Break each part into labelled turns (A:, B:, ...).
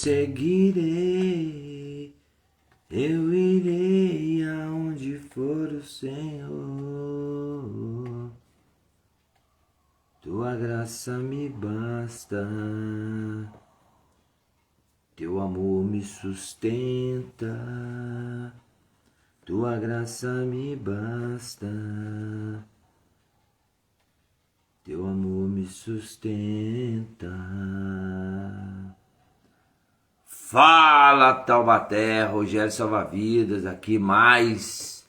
A: seguirei, eu irei aonde for o Senhor. Tua graça me basta, teu amor me sustenta. Tua graça me basta, teu amor me sustenta. Fala, Taubaté, Rogério Salva-Vidas, aqui mais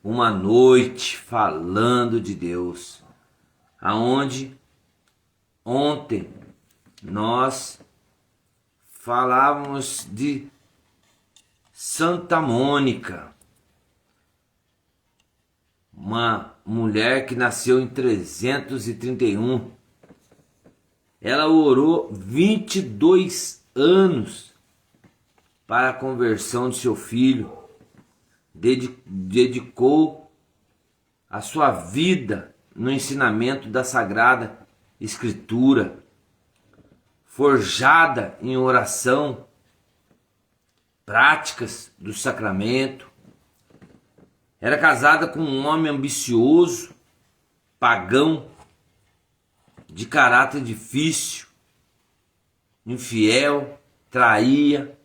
A: uma noite falando de Deus, aonde ontem nós falávamos de Santa Mônica, uma mulher que nasceu em 331. Ela orou 22 anos para a conversão de seu filho, dedicou a sua vida no ensinamento da Sagrada Escritura, forjada em oração, práticas do sacramento. Era casada com um homem ambicioso, pagão, de caráter difícil, infiel, traía,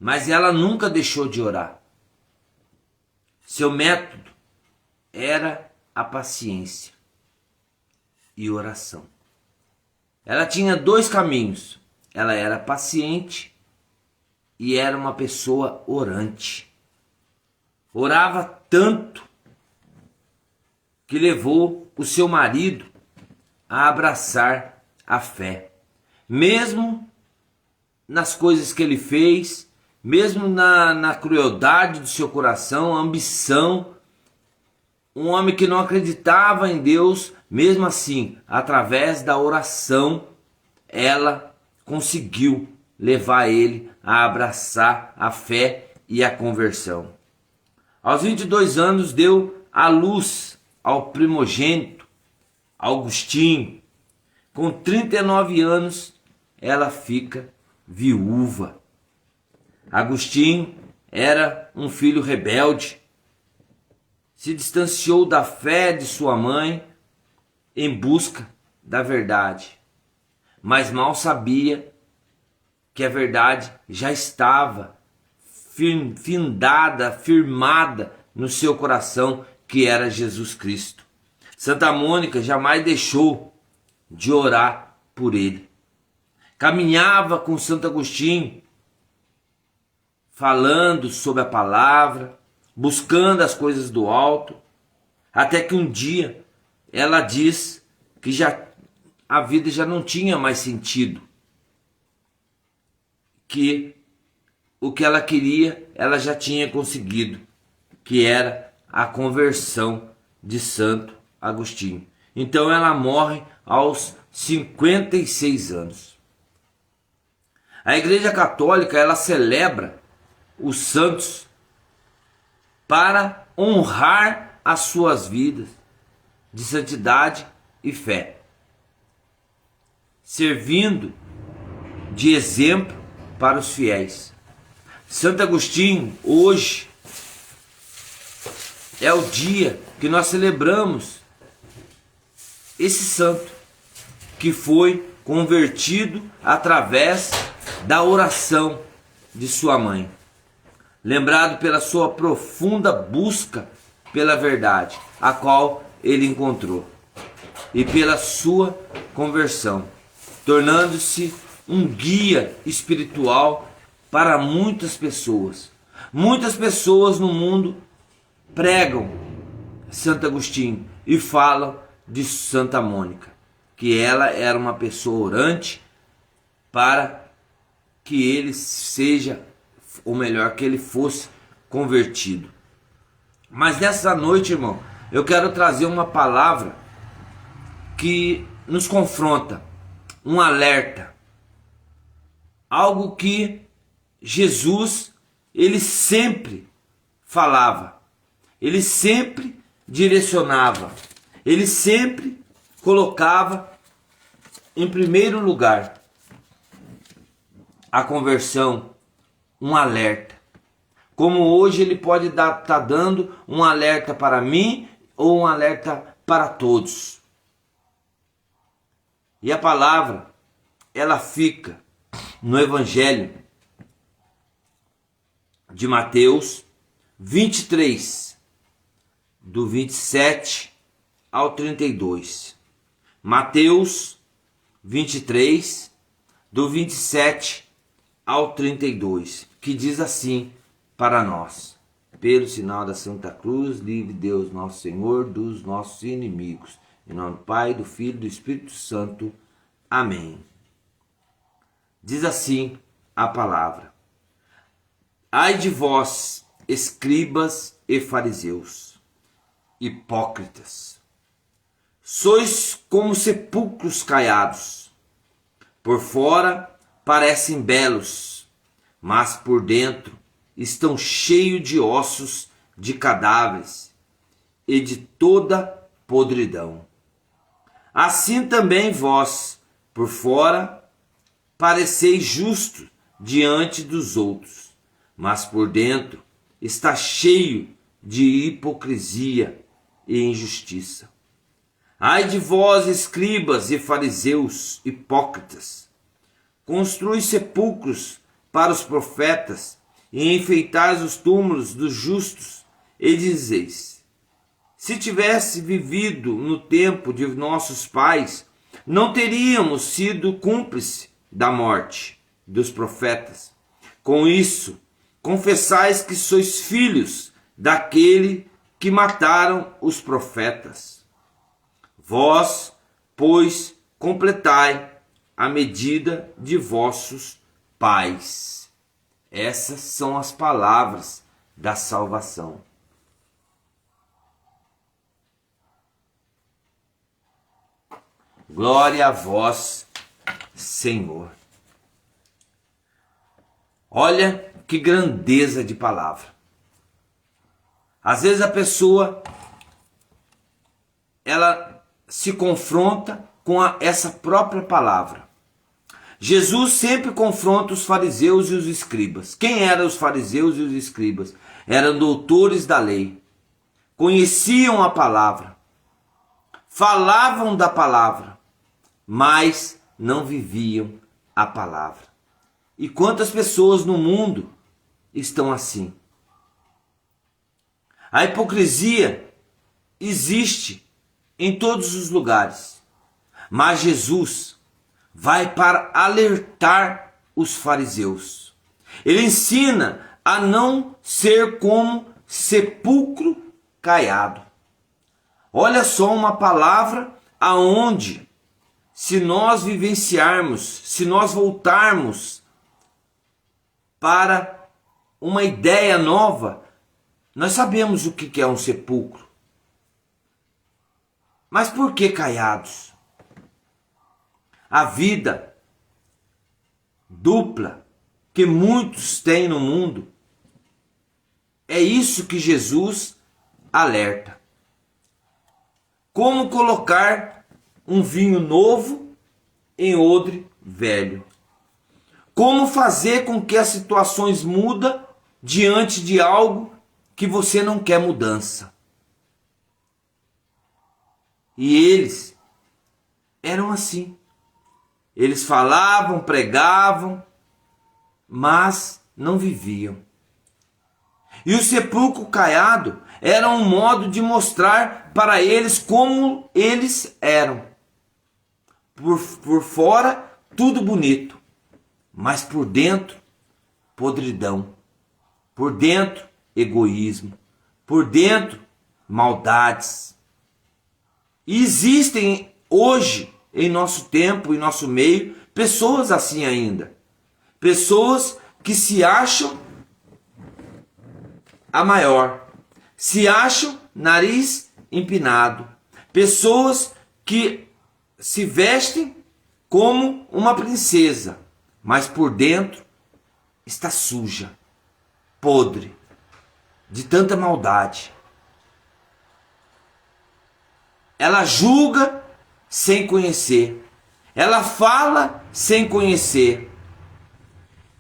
A: mas ela nunca deixou de orar. Seu método era a paciência e oração. Ela tinha dois caminhos: ela era paciente e era uma pessoa orante. Orava tanto que levou o seu marido a abraçar a fé. Mesmo nas coisas que ele fez, mesmo na crueldade do seu coração, a ambição, um homem que não acreditava em Deus, mesmo assim, através da oração, ela conseguiu levar ele a abraçar a fé e a conversão. Aos 22 anos deu à luz ao primogênito, Agostinho. Com 39 anos ela fica viúva. Agostinho era um filho rebelde, se distanciou da fé de sua mãe em busca da verdade, mas mal sabia que a verdade já estava firmada no seu coração, que era Jesus Cristo. Santa Mônica jamais deixou de orar por ele. Caminhava com Santo Agostinho, falando sobre a palavra, buscando as coisas do alto, até que um dia ela diz que a vida já não tinha mais sentido, que o que ela queria, ela já tinha conseguido, que era a conversão de Santo Agostinho. Então ela morre aos 56 anos. A Igreja Católica, ela celebra os santos para honrar as suas vidas de santidade e fé, servindo de exemplo para os fiéis. Santo Agostinho, hoje, é o dia que nós celebramos esse santo que foi convertido através da oração de sua mãe. Lembrado pela sua profunda busca pela verdade, a qual ele encontrou, e pela sua conversão, tornando-se um guia espiritual para muitas pessoas. Muitas pessoas no mundo pregam Santo Agostinho e falam de Santa Mônica, que ela era uma pessoa orante para que ele seja, ou melhor, que ele fosse convertido. Mas nessa noite, irmão, eu quero trazer uma palavra que nos confronta, um alerta, algo que Jesus, ele sempre falava, ele sempre direcionava, ele sempre colocava em primeiro lugar. a conversão um alerta. Como hoje ele pode estar dando um alerta para mim ou um alerta para todos. E a palavra, ela fica no Evangelho de Mateus 23, do 27 ao 32. Mateus 23, do 27 ao 32, que diz assim para nós: pelo sinal da Santa Cruz, livre Deus nosso Senhor dos nossos inimigos. Em nome do Pai, do Filho e do Espírito Santo. Amém. Diz assim a palavra: ai de vós, escribas e fariseus, hipócritas, sois como sepulcros caiados. Por fora parecem belos, mas por dentro estão cheios de ossos de cadáveres e de toda podridão. Assim também vós, por fora, pareceis justos diante dos outros, mas por dentro está cheio de hipocrisia e injustiça. Ai de vós, escribas e fariseus hipócritas, construís sepulcros para os profetas e enfeitais os túmulos dos justos, e dizeis: se tivesse vivido no tempo de nossos pais, não teríamos sido cúmplices da morte dos profetas. Com isso, confessais que sois filhos daquele que mataram os profetas. Vós, pois, completai a medida de vossos pais. Essas são as palavras da salvação. Glória a vós, Senhor. Olha que grandeza de palavra. Às vezes a pessoa, ela se confronta com essa própria palavra. Jesus sempre confronta os fariseus e os escribas. Quem eram os fariseus e os escribas? Eram doutores da lei. Conheciam a palavra. Falavam da palavra, mas não viviam a palavra. E quantas pessoas no mundo estão assim? A hipocrisia existe em todos os lugares, mas Jesus vai para alertar os fariseus. Ele ensina a não ser como sepulcro caiado. Olha só uma palavra aonde, se nós vivenciarmos, se nós voltarmos para uma ideia nova, nós sabemos o que é um sepulcro. Mas por que caiados? A vida dupla que muitos têm no mundo, é isso que Jesus alerta. Como colocar um vinho novo em odre velho? Como fazer com que as situações mudem diante de algo que você não quer mudança? E eles eram assim. Eles falavam, pregavam, mas não viviam. E o sepulcro caiado era um modo de mostrar para eles como eles eram. Por fora, tudo bonito, mas por dentro, podridão. Por dentro, egoísmo. Por dentro, maldades. E existem hoje, em nosso tempo, em nosso meio, pessoas assim ainda. Pessoas que se acham a maior, se acham nariz empinado. Pessoas que se vestem como uma princesa, mas por dentro está suja, podre, de tanta maldade. Ela julga sem conhecer. Ela fala sem conhecer.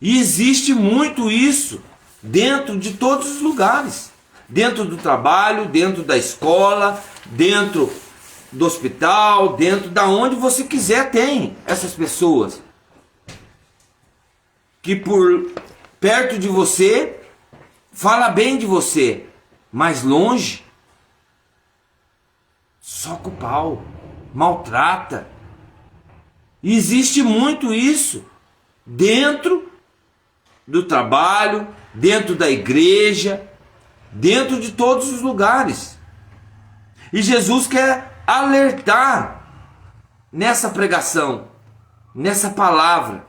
A: E existe muito isso dentro de todos os lugares. Dentro do trabalho, dentro da escola, dentro do hospital, dentro da onde você quiser, tem essas pessoas que por perto de você fala bem de você, mas longe soca o pau, maltrata. E existe muito isso dentro do trabalho, dentro da igreja, dentro de todos os lugares. E Jesus quer alertar nessa pregação, nessa palavra,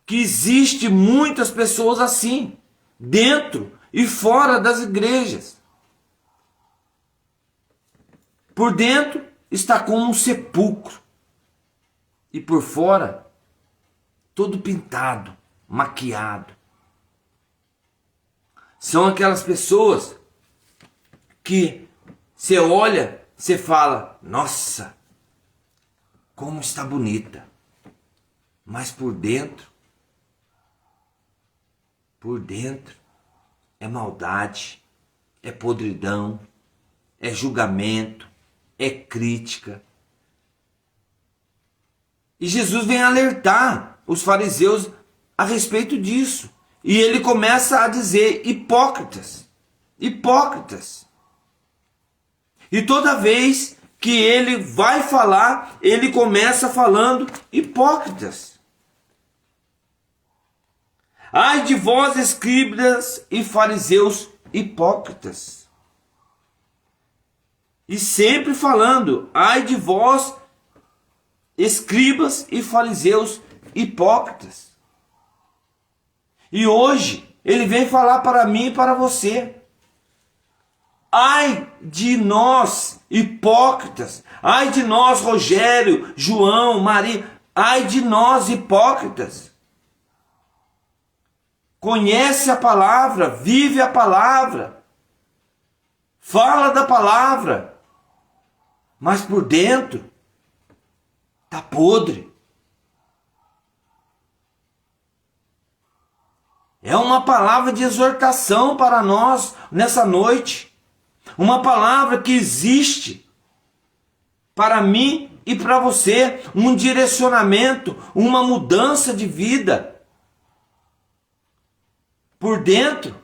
A: que existe muitas pessoas assim, dentro e fora das igrejas. Por dentro está como um sepulcro, e por fora todo pintado, maquiado. São aquelas pessoas que você olha, você fala, nossa, como está bonita. Mas por dentro é maldade, é podridão, é julgamento, é crítica. E Jesus vem alertar os fariseus a respeito disso. E ele começa a dizer, hipócritas, hipócritas. E toda vez que ele vai falar, ele começa falando, hipócritas. Ai de vós, escribas e fariseus hipócritas. E sempre falando, ai de vós, escribas e fariseus hipócritas. E hoje ele vem falar para mim e para você. Ai de nós, hipócritas. Ai de nós, Rogério, João, Maria. Ai de nós, hipócritas. Conhece a palavra, vive a palavra, fala da palavra, mas por dentro está podre. É uma palavra de exortação para nós nessa noite. Uma palavra que existe para mim e para você. Um direcionamento, uma mudança de vida. Por dentro,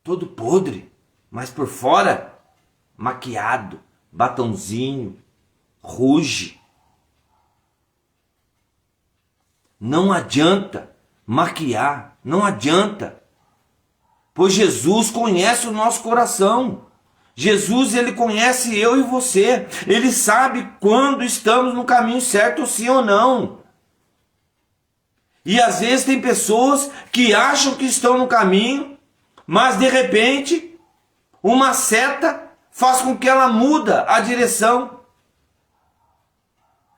A: todo podre, mas por fora, maquiado, batonzinho, ruge. Não adianta maquiar, não adianta. Pois Jesus conhece o nosso coração. Jesus, ele conhece eu e você. Ele sabe quando estamos no caminho certo, sim ou não. E às vezes tem pessoas que acham que estão no caminho, mas de repente uma seta faz com que ela muda a direção.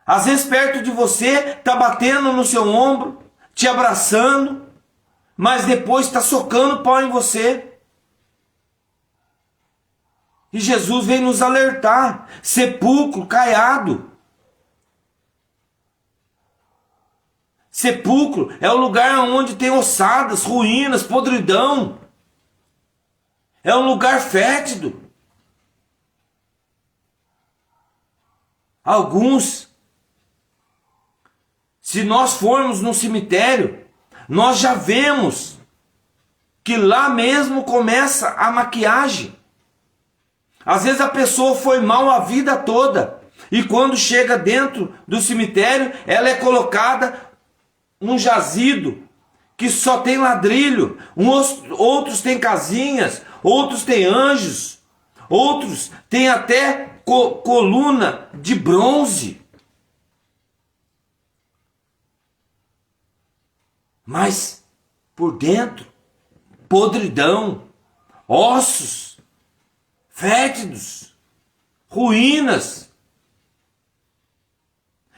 A: Às vezes perto de você está batendo no seu ombro, te abraçando, mas depois está socando pau em você. E Jesus vem nos alertar, sepulcro caiado. Sepulcro é o lugar onde tem ossadas, ruínas, podridão. É um lugar fétido. Alguns, se nós formos no cemitério, nós já vemos que lá mesmo começa a maquiagem. Às vezes a pessoa foi mal a vida toda, e quando chega dentro do cemitério, ela é colocada num jazido que só tem ladrilho, outros têm casinhas, outros têm anjos, outros têm até coluna de bronze. Mas por dentro, podridão, ossos, fétidos, ruínas.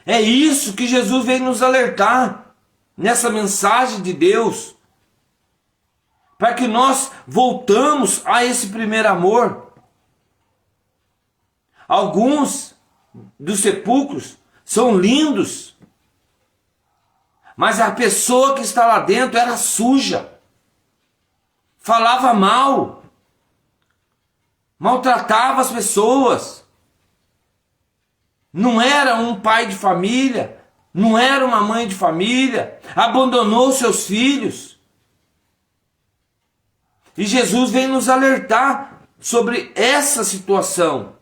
A: É isso que Jesus vem nos alertar nessa mensagem de Deus, para que nós voltamos a esse primeiro amor. Alguns dos sepulcros são lindos, Mas a pessoa que está lá dentro era suja. Falava mal. Maltratava as pessoas. Não era um pai de família. Não era uma mãe de família. Abandonou seus filhos. E Jesus vem nos alertar sobre essa situação.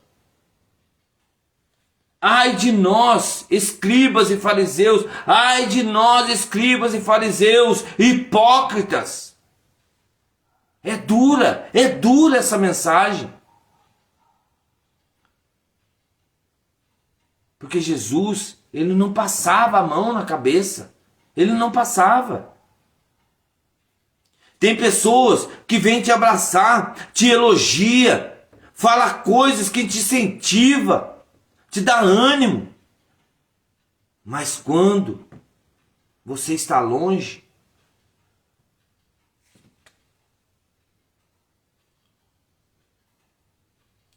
A: Ai de nós, escribas e fariseus. Ai de nós, escribas e fariseus, hipócritas. É dura essa mensagem. Porque Jesus, ele não passava a mão na cabeça. Ele não passava. Tem pessoas que vêm te abraçar, te elogia, fala coisas que te incentiva, te dá ânimo. Mas quando você está longe,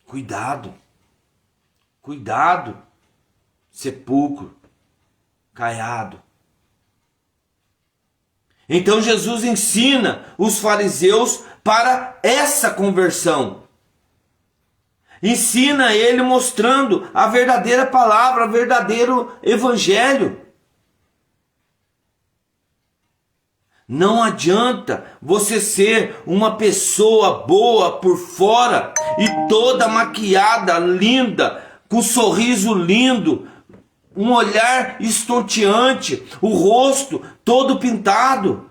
A: cuidado, cuidado, sepulcro, caiado. Então Jesus ensina os fariseus para essa conversão. Ensina ele mostrando a verdadeira palavra, o verdadeiro evangelho. Não adianta você ser uma pessoa boa por fora e toda maquiada, linda, com um sorriso lindo, um olhar estonteante, o rosto todo pintado,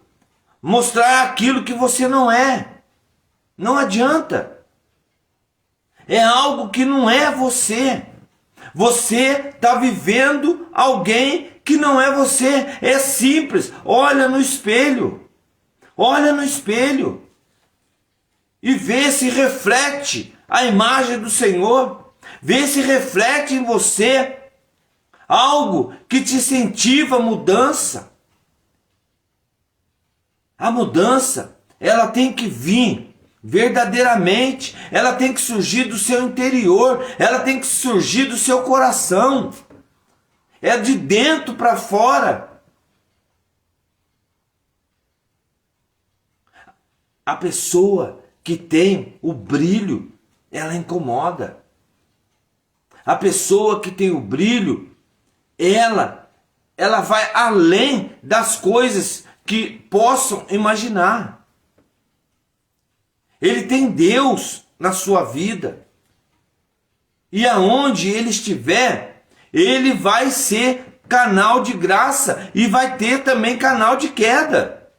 A: mostrar aquilo que você não é. Não adianta. É algo que não é você. Você está vivendo alguém que não é você. É simples. Olha no espelho. Olha no espelho. E vê se reflete a imagem do Senhor. Vê se reflete em você algo que te incentiva a mudança. A mudança, ela tem que vir verdadeiramente, ela tem que surgir do seu interior, ela tem que surgir do seu coração. É de dentro para fora. A pessoa que tem o brilho, ela incomoda. A pessoa que tem o brilho, ela vai além das coisas que possam imaginar. Ele tem Deus na sua vida. E aonde ele estiver, ele vai ser canal de graça e vai ter também canal de queda.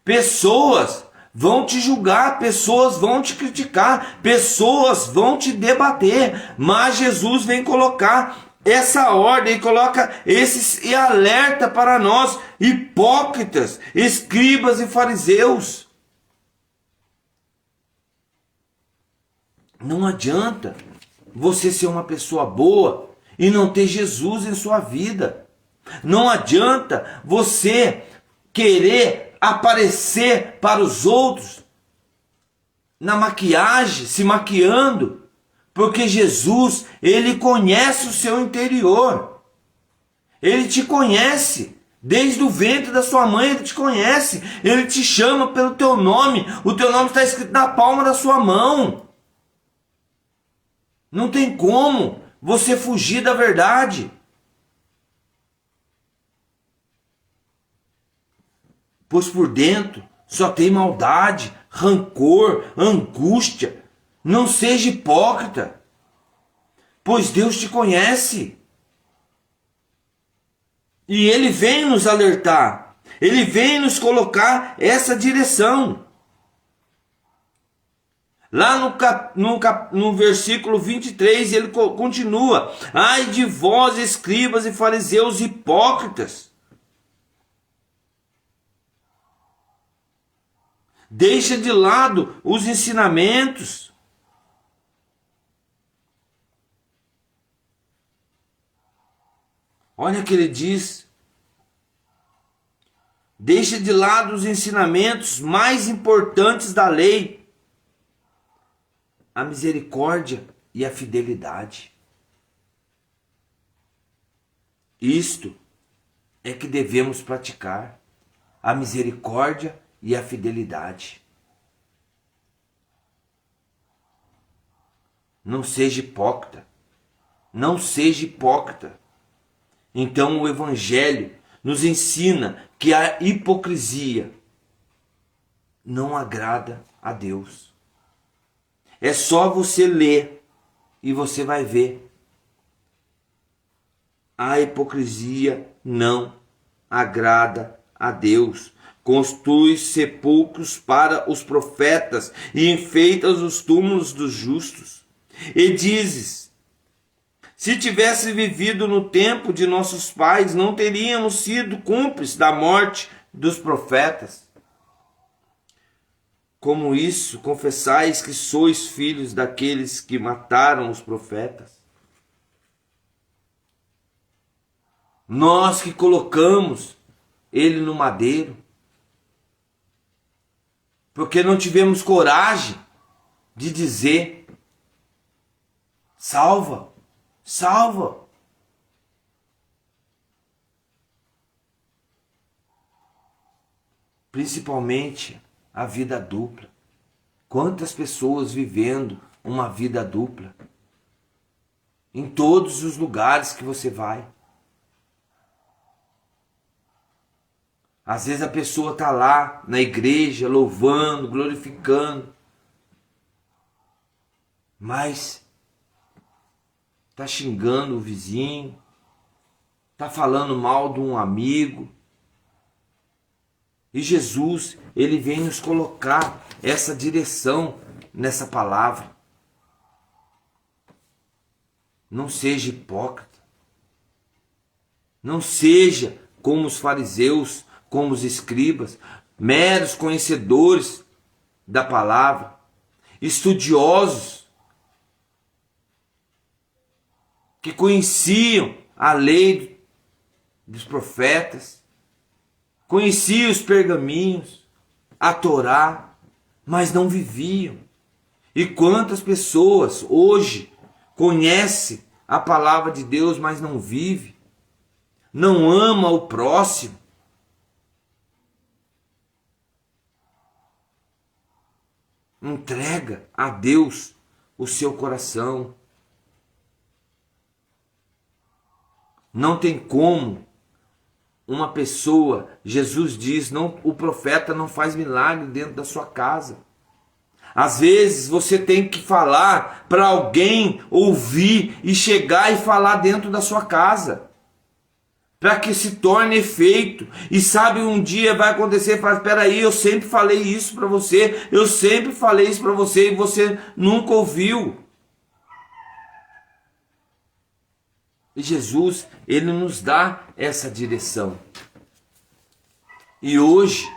A: Pessoas vão te julgar, pessoas vão te criticar, pessoas vão te debater, mas Jesus vem colocar essa ordem, coloca esses e alerta para nós, hipócritas, escribas e fariseus. Não adianta você ser uma pessoa boa e não ter Jesus em sua vida. Não adianta você querer aparecer para os outros na maquiagem, se maquiando, porque Jesus, ele conhece o seu interior. Ele te conhece. Desde o ventre da sua mãe ele te conhece. Ele te chama pelo teu nome. O teu nome está escrito na palma da sua mão. Não tem como você fugir da verdade. Pois por dentro só tem maldade, rancor, angústia. Não seja hipócrita, pois Deus te conhece. E Ele vem nos alertar. Ele vem nos colocar essa direção. Lá no versículo 23, ele continua. Ai de vós, escribas e fariseus hipócritas. Deixa de lado os ensinamentos. Olha o que ele diz. Deixa de lado os ensinamentos mais importantes da lei. A misericórdia e a fidelidade. Isto é que devemos praticar a misericórdia e a fidelidade. Não seja hipócrita. Não seja hipócrita. Então o Evangelho nos ensina que a hipocrisia não agrada a Deus. É só você ler e você vai ver. A hipocrisia não agrada a Deus. Construi sepulcros para os profetas e enfeitas os túmulos dos justos. E dizes: se tivesse vivido no tempo de nossos pais, não teríamos sido cúmplices da morte dos profetas. Como isso, confessais que sois filhos daqueles que mataram os profetas? Nós que colocamos ele no madeiro, porque não tivemos coragem de dizer: salva, salva. Principalmente a vida dupla. Quantas pessoas vivendo uma vida dupla? Em todos os lugares que você vai. Às vezes a pessoa está lá na igreja, louvando, glorificando, mas está xingando o vizinho, está falando mal de um amigo. E Jesus, ele vem nos colocar essa direção nessa palavra. Não seja hipócrita. Não seja como os fariseus, como os escribas, meros conhecedores da palavra, estudiosos, que conheciam a lei dos profetas, conheciam os pergaminhos, a Torá, mas não viviam. E quantas pessoas hoje conhecem a palavra de Deus, mas não vivem, não ama o próximo. Entrega a Deus o seu coração. Não tem como uma pessoa, Jesus diz, não, o profeta não faz milagre dentro da sua casa. Às vezes você tem que falar para alguém ouvir e chegar e falar dentro da sua casa, para que se torne efeito. E sabe, um dia vai acontecer, fala: espera aí, eu sempre falei isso para você, eu sempre falei isso para você e você nunca ouviu. E Jesus, ele nos dá essa direção. E hoje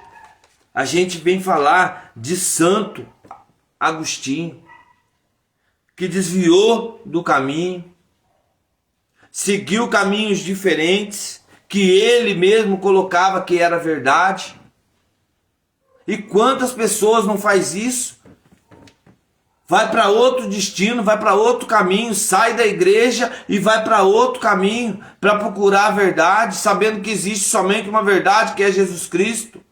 A: a gente vem falar de Santo Agostinho, que desviou do caminho, seguiu caminhos diferentes, que ele mesmo colocava que era verdade. E quantas pessoas não faz isso? Vai para outro destino, vai para outro caminho, sai da igreja e vai para outro caminho para procurar a verdade, sabendo que existe somente uma verdade, que é Jesus Cristo.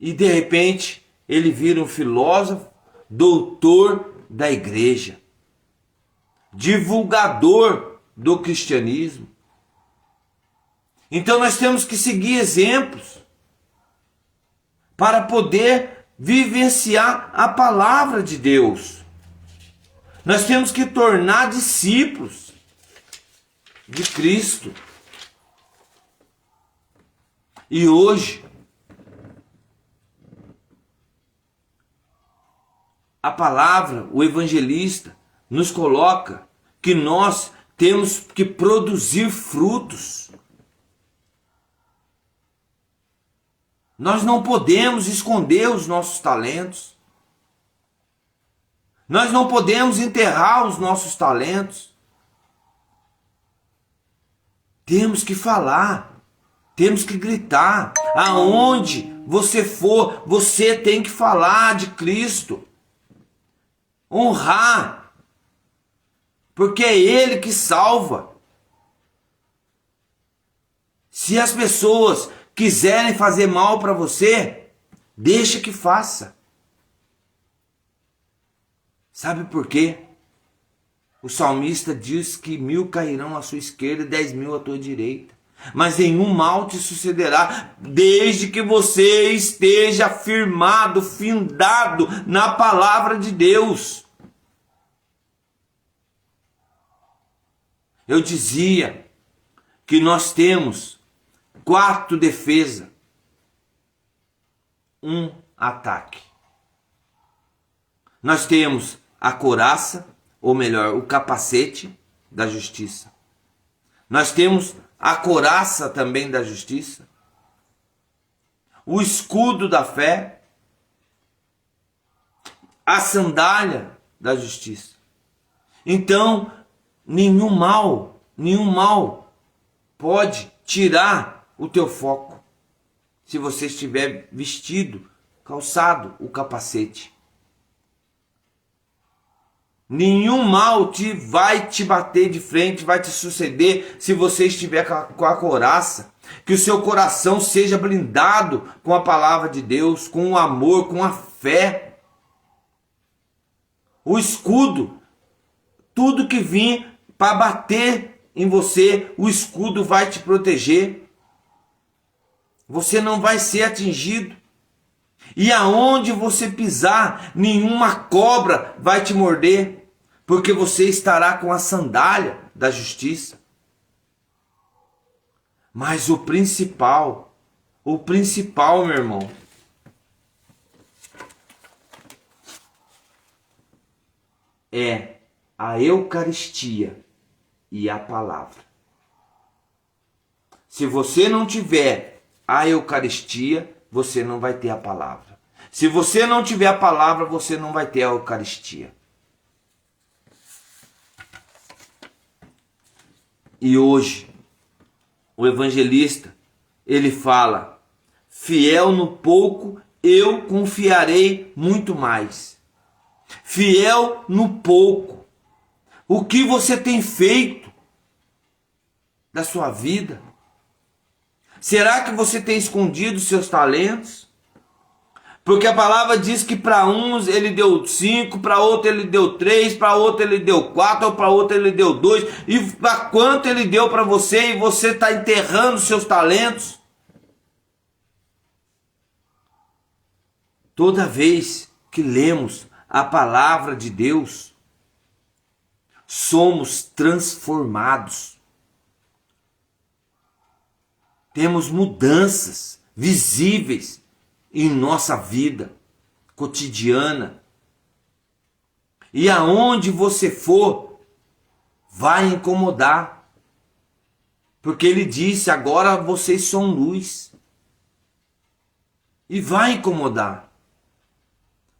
A: E de repente ele vira um filósofo, doutor da igreja, divulgador do cristianismo. Então nós temos que seguir exemplos para poder vivenciar a palavra de Deus. Nós temos que tornar discípulos de Cristo. E hoje a palavra, o evangelista, nos coloca que nós temos que produzir frutos. Nós não podemos esconder os nossos talentos. Nós não podemos enterrar os nossos talentos. Temos que falar. Temos que gritar. Aonde você for, você tem que falar de Cristo. Honrar. Porque é Ele que salva. Se as pessoas quiserem fazer mal para você, deixa que faça. Sabe por quê? O salmista diz que 1000 cairão à sua esquerda e 10.000 à tua direita, mas nenhum mal te sucederá, desde que você esteja firmado, findado na palavra de Deus. Eu dizia que nós temos 4 defesas, 1 ataque. Nós temos a couraça, ou melhor, o capacete da justiça. Nós temos a couraça também da justiça, o escudo da fé, a sandália da justiça. Então, nenhum mal pode tirar o teu foco, se você estiver vestido, calçado o capacete. Nenhum mal vai te bater de frente, vai te suceder se você estiver com a couraça. Que o seu coração seja blindado com a palavra de Deus, com o amor, com a fé. O escudo, tudo que vir para bater em você, o escudo vai te proteger. Você não vai ser atingido. E aonde você pisar, nenhuma cobra vai te morder, porque você estará com a sandália da justiça. Mas o principal, meu irmão, é a Eucaristia e a palavra. Se você não tiver a Eucaristia, você não vai ter a palavra. Se você não tiver a palavra, você não vai ter a Eucaristia. E hoje, o evangelista, ele fala: fiel no pouco, eu confiarei muito mais. Fiel no pouco. O que você tem feito da sua vida? Será que você tem escondido seus talentos? Porque a palavra diz que para uns ele deu 5, para outro ele deu 3, para outro ele deu 4, para outro ele deu 2. E para quanto ele deu para você e você está enterrando seus talentos? Toda vez que lemos a palavra de Deus, somos transformados. Temos mudanças visíveis em nossa vida cotidiana. E aonde você for, vai incomodar. Porque ele disse: agora vocês são luz. E vai incomodar.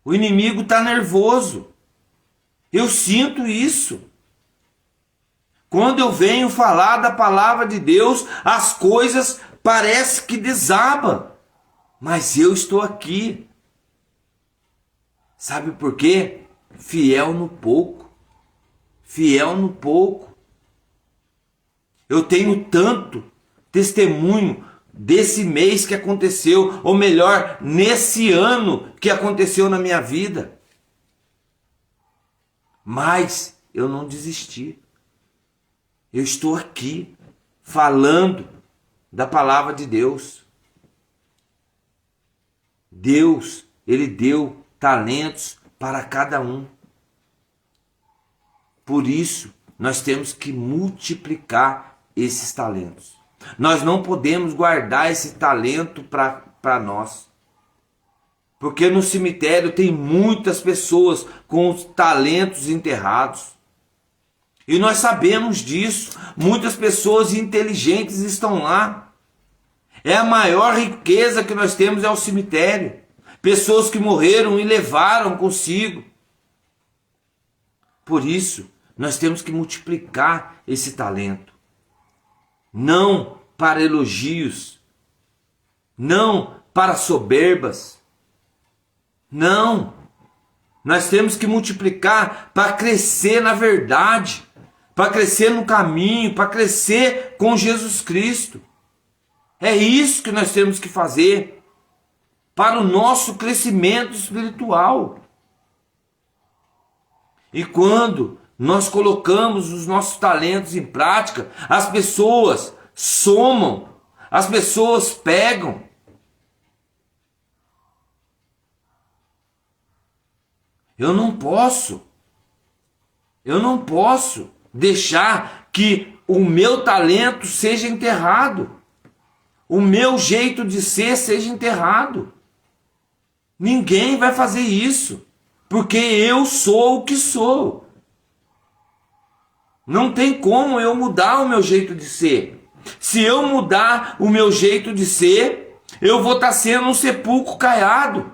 A: O inimigo está nervoso. Eu sinto isso. Quando eu venho falar da palavra de Deus, as coisas parecem que desabam. Mas eu estou aqui. Sabe por quê? Fiel no pouco. Fiel no pouco. Eu tenho tanto testemunho desse mês que aconteceu, ou melhor, nesse ano que aconteceu na minha vida. Mas eu não desisti. Eu estou aqui falando da palavra de Deus. Deus, ele deu talentos para cada um. Por isso, nós temos que multiplicar esses talentos. Nós não podemos guardar esse talento para nós. Porque no cemitério tem muitas pessoas com os talentos enterrados. E nós sabemos disso. Muitas pessoas inteligentes estão lá. É a maior riqueza que nós temos, é o cemitério. Pessoas que morreram e levaram consigo. Por isso, nós temos que multiplicar esse talento. Não para elogios. Não para soberbas. Não. Nós temos que multiplicar para crescer na verdade. Para crescer no caminho, para crescer com Jesus Cristo. É isso que nós temos que fazer para o nosso crescimento espiritual. E quando nós colocamos os nossos talentos em prática, as pessoas somam, as pessoas pegam. Eu não posso deixar que o meu talento seja enterrado, o meu jeito de ser seja enterrado. Ninguém vai fazer isso, porque eu sou o que sou. Não tem como eu mudar o meu jeito de ser. Se eu mudar o meu jeito de ser, eu vou estar sendo um sepulcro caiado.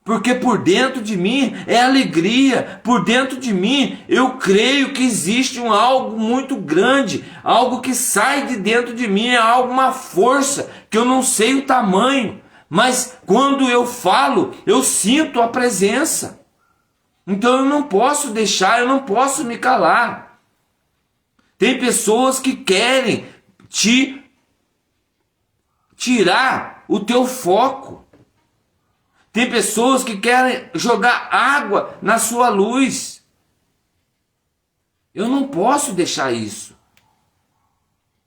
A: Porque por dentro de mim é alegria, por dentro de mim eu creio que existe algo muito grande, algo que sai de dentro de mim, é algo, uma força, que eu não sei o tamanho, mas quando eu falo, eu sinto a presença. Então eu não posso deixar, eu não posso me calar. Tem pessoas que querem te tirar o teu foco. Tem pessoas que querem jogar água na sua luz. Eu não posso deixar isso.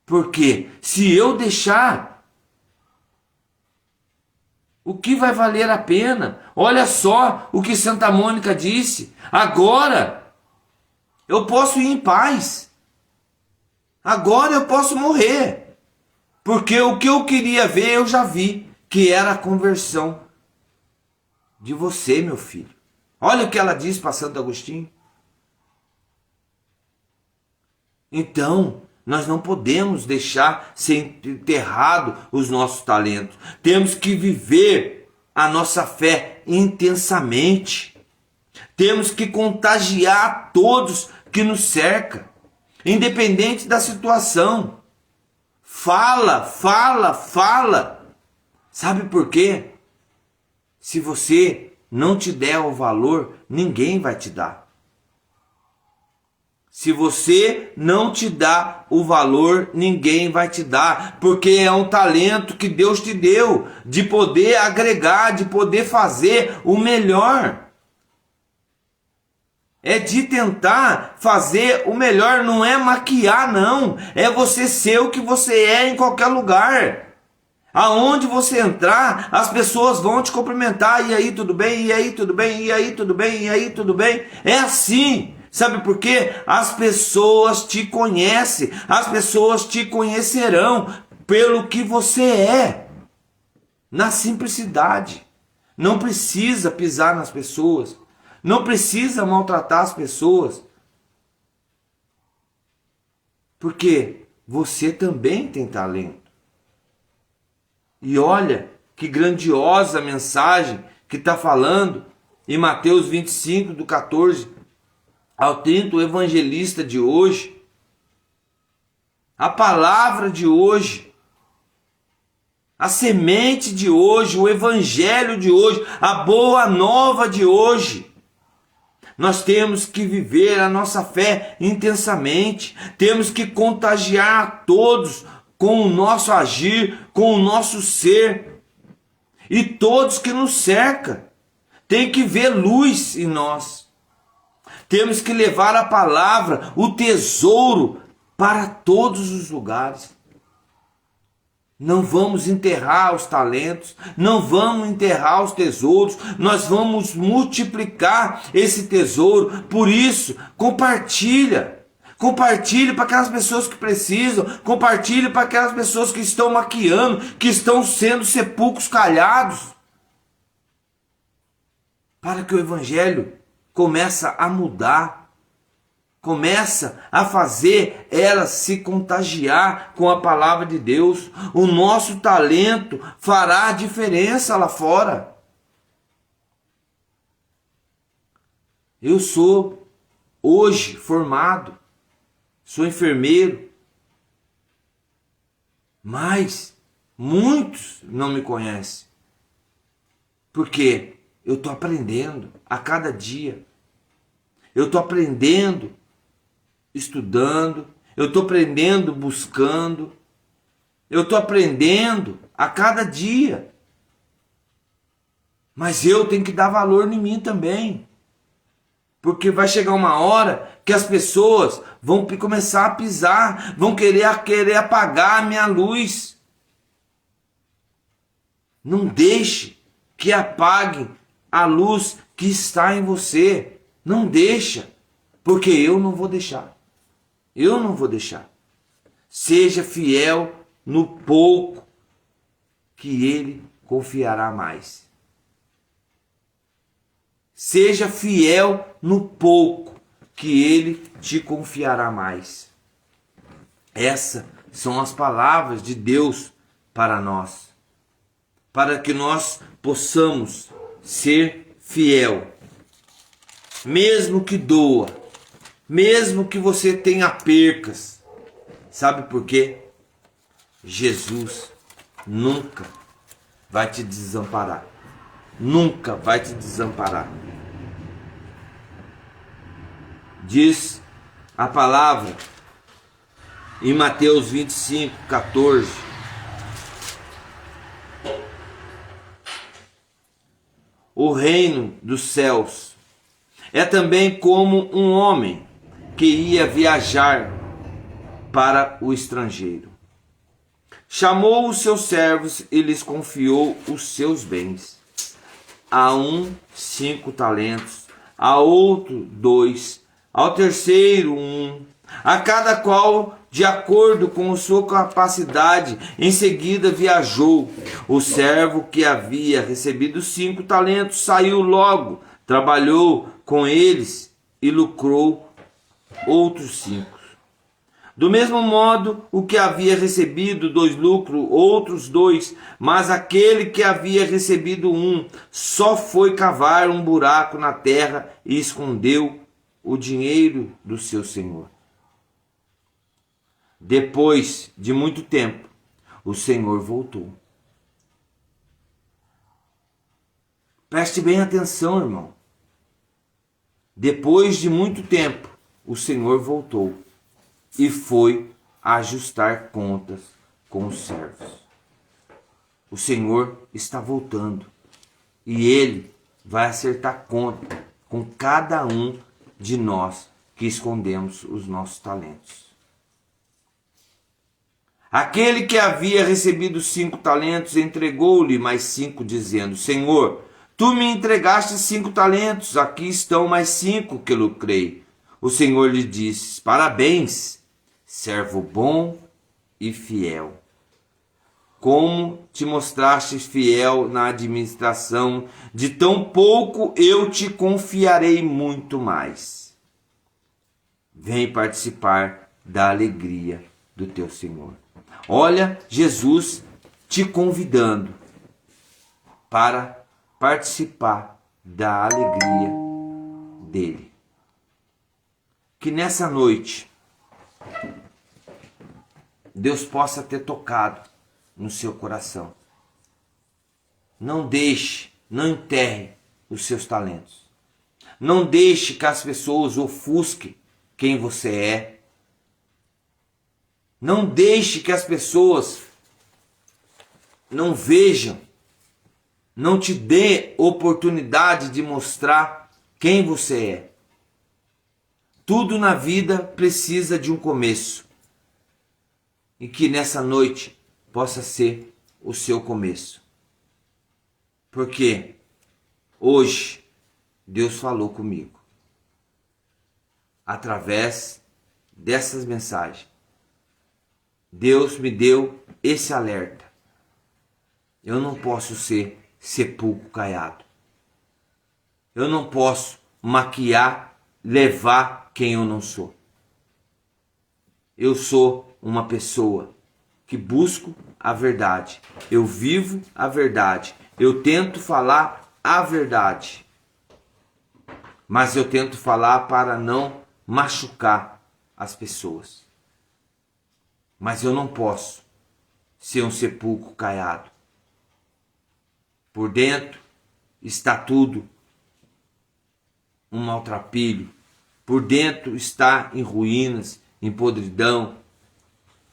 A: Porque se eu deixar, o que vai valer a pena? Olha só o que Santa Mônica disse. Agora eu posso ir em paz. Agora eu posso morrer. Porque o que eu queria ver eu já vi, que era a conversão de você, meu filho. Olha o que ela diz para Santo Agostinho. Então, nós não podemos deixar ser enterrado os nossos talentos. Temos que viver a nossa fé intensamente. Temos que contagiar todos que nos cercam, independente da situação. Fala, fala, fala. Sabe por quê? Se você não te der o valor, ninguém vai te dar. Se você não te dá o valor, ninguém vai te dar. Porque é um talento que Deus te deu, de poder agregar, de poder fazer o melhor. É de tentar fazer o melhor, não é maquiar não. É você ser o que você é em qualquer lugar. Aonde você entrar, as pessoas vão te cumprimentar. E aí, tudo bem? E aí, tudo bem? E aí, tudo bem? E aí, tudo bem? É assim. Sabe por quê? As pessoas te conhecem. As pessoas te conhecerão pelo que você é. Na simplicidade. Não precisa pisar nas pessoas. Não precisa maltratar as pessoas. Porque você também tem talento. E olha que grandiosa mensagem que está falando em Mateus 25, do 14 ao 30, o evangelista de hoje. A palavra de hoje. A semente de hoje, o evangelho de hoje, a boa nova de hoje. Nós temos que viver a nossa fé intensamente. Temos que contagiar a todos com o nosso agir, com o nosso ser. E todos que nos cercam têm que ver luz em nós. Temos que levar a palavra, o tesouro, para todos os lugares. Não vamos enterrar os talentos, não vamos enterrar os tesouros, nós vamos multiplicar esse tesouro. Por isso, compartilha. Compartilhe para aquelas pessoas que precisam. Compartilhe para aquelas pessoas que estão maquiando, que estão sendo sepulcros calhados. Para que o evangelho comece a mudar. Começa a fazer ela se contagiar com a palavra de Deus. O nosso talento fará diferença lá fora. Eu sou hoje formado. Sou enfermeiro, mas muitos não me conhecem, porque eu estou aprendendo a cada dia, eu estou aprendendo, estudando, Eu estou aprendendo, buscando. Eu estou aprendendo a cada dia. Mas eu tenho que dar valor em mim também. Porque vai chegar uma hora que as pessoas vão começar a pisar, vão querer apagar a minha luz. Não deixe que apague a luz que está em você. Não deixa, porque eu não vou deixar. Eu não vou deixar. Seja fiel no pouco, que ele confiará mais. Seja fiel no pouco, que ele te confiará mais. Essas são as palavras de Deus para nós. Para que nós possamos ser fiel. Mesmo que doa. Mesmo que você tenha percas. Sabe por quê? Jesus nunca vai te desamparar. Nunca vai te desamparar. Diz a palavra em Mateus 25, 14. O reino dos céus é também como um homem que ia viajar para o estrangeiro. Chamou os seus servos e lhes confiou os seus bens. A um 5 talentos, a outro 2, ao terceiro 1, a cada qual de acordo com sua capacidade. Em seguida viajou. O servo que havia recebido 5 talentos saiu logo, trabalhou com eles e lucrou outros 5. Do mesmo modo, o que havia recebido 2 lucrou outros 2, mas aquele que havia recebido 1 só foi cavar um buraco na terra e escondeu o dinheiro do seu senhor. Depois de muito tempo, o senhor voltou. Preste bem atenção, irmão. Depois de muito tempo, o senhor voltou e foi ajustar contas com os servos. O Senhor está voltando e Ele vai acertar conta com cada um de nós que escondemos os nossos talentos. Aquele que havia recebido 5 talentos entregou-lhe mais 5, dizendo: Senhor, tu me entregaste 5 talentos, aqui estão mais 5 que lucrei. O Senhor lhe disse: Parabéns, servo bom e fiel. Como te mostraste fiel na administração de tão pouco, eu te confiarei muito mais. Vem participar da alegria do teu Senhor. Olha, Jesus te convidando para participar da alegria dele. Que nessa noite Deus possa ter tocado no seu coração. Não deixe, não enterre os seus talentos. Não deixe que as pessoas ofusquem quem você é. Não deixe que as pessoas não vejam, não te dê oportunidade de mostrar quem você é. Tudo na vida precisa de um começo. E que nessa noite possa ser o seu começo. Porque hoje Deus falou comigo. Através dessas mensagens. Deus me deu esse alerta. Eu não posso ser sepulcro caiado. Eu não posso maquiar, levar quem eu não sou. Eu sou uma pessoa que busco a verdade. Eu vivo a verdade. Eu tento falar a verdade. Mas eu tento falar para não machucar as pessoas. Mas eu não posso ser um sepulcro caiado. Por dentro está tudo um maltrapilho. Por dentro está em ruínas, em podridão,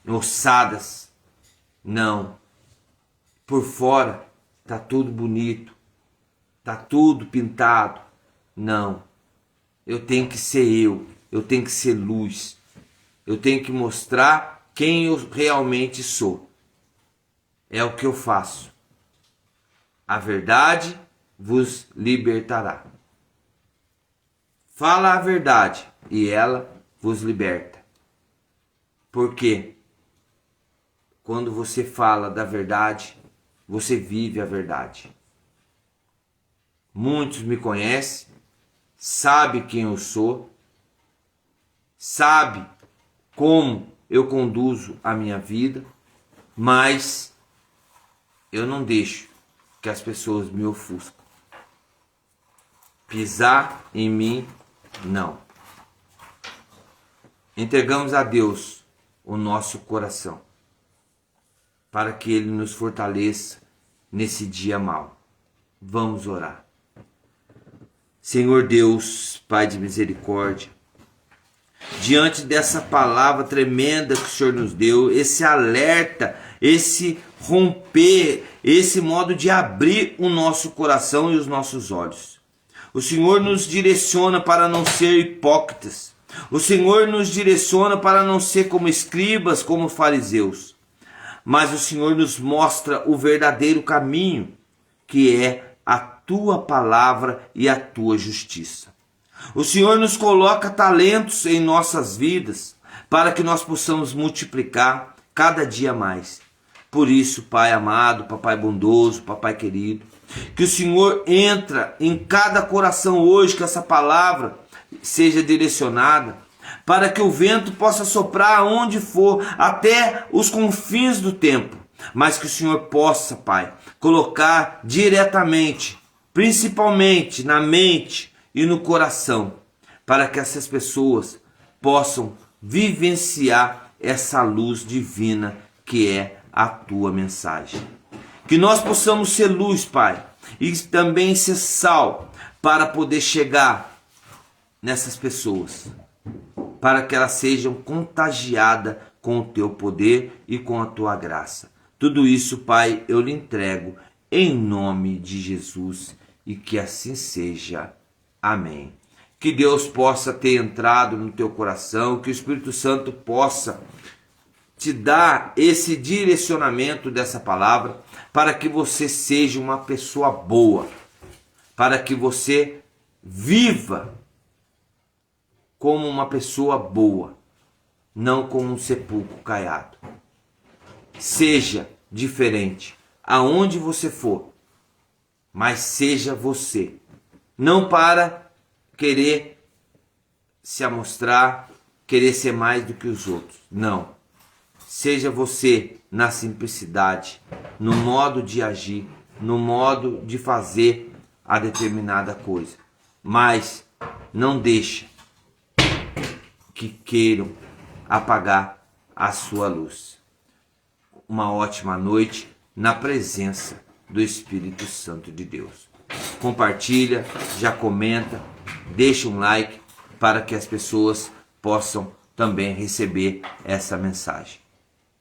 A: em ossadas. Não. Por fora tá tudo bonito, tá tudo pintado. Não. Eu tenho que ser eu tenho que ser luz. Eu tenho que mostrar quem eu realmente sou. É o que eu faço. A verdade vos libertará. Fala a verdade e ela vos liberta. Porque quando você fala da verdade, você vive a verdade. Muitos me conhecem, sabem quem eu sou, sabem como eu conduzo a minha vida, mas eu não deixo que as pessoas me ofuscam. Pisar em mim, não. Entregamos a Deus o nosso coração, para que Ele nos fortaleça nesse dia mau. Vamos orar. Senhor Deus, Pai de misericórdia, diante dessa palavra tremenda que o Senhor nos deu, esse alerta, esse romper, esse modo de abrir o nosso coração e os nossos olhos. O Senhor nos direciona para não ser hipócritas. O Senhor nos direciona para não ser como escribas, como fariseus. Mas o Senhor nos mostra o verdadeiro caminho, que é a tua palavra e a tua justiça. O Senhor nos coloca talentos em nossas vidas para que nós possamos multiplicar cada dia mais. Por isso, Pai amado, Papai bondoso, Papai querido, que o Senhor entra em cada coração hoje, que essa palavra seja direcionada, para que o vento possa soprar aonde for, até os confins do tempo, mas que o Senhor possa, Pai, colocar diretamente, principalmente na mente e no coração, para que essas pessoas possam vivenciar essa luz divina que é a tua mensagem. Que nós possamos ser luz, Pai, e também ser sal para poder chegar nessas pessoas, para que elas sejam contagiadas com o teu poder e com a tua graça. Tudo isso, Pai, eu lhe entrego em nome de Jesus e que assim seja. Amém. Que Deus possa ter entrado no teu coração, que o Espírito Santo possa te dar esse direcionamento dessa palavra, para que você seja uma pessoa boa, para que você viva como uma pessoa boa, não como um sepulcro caiado. Seja diferente aonde você for, mas seja você, não para querer se amostrar, querer ser mais do que os outros, não. Seja você na simplicidade, no modo de agir, no modo de fazer a determinada coisa. Mas não deixa que queiram apagar a sua luz. Uma ótima noite na presença do Espírito Santo de Deus. Compartilha, já comenta, deixa um like para que as pessoas possam também receber essa mensagem.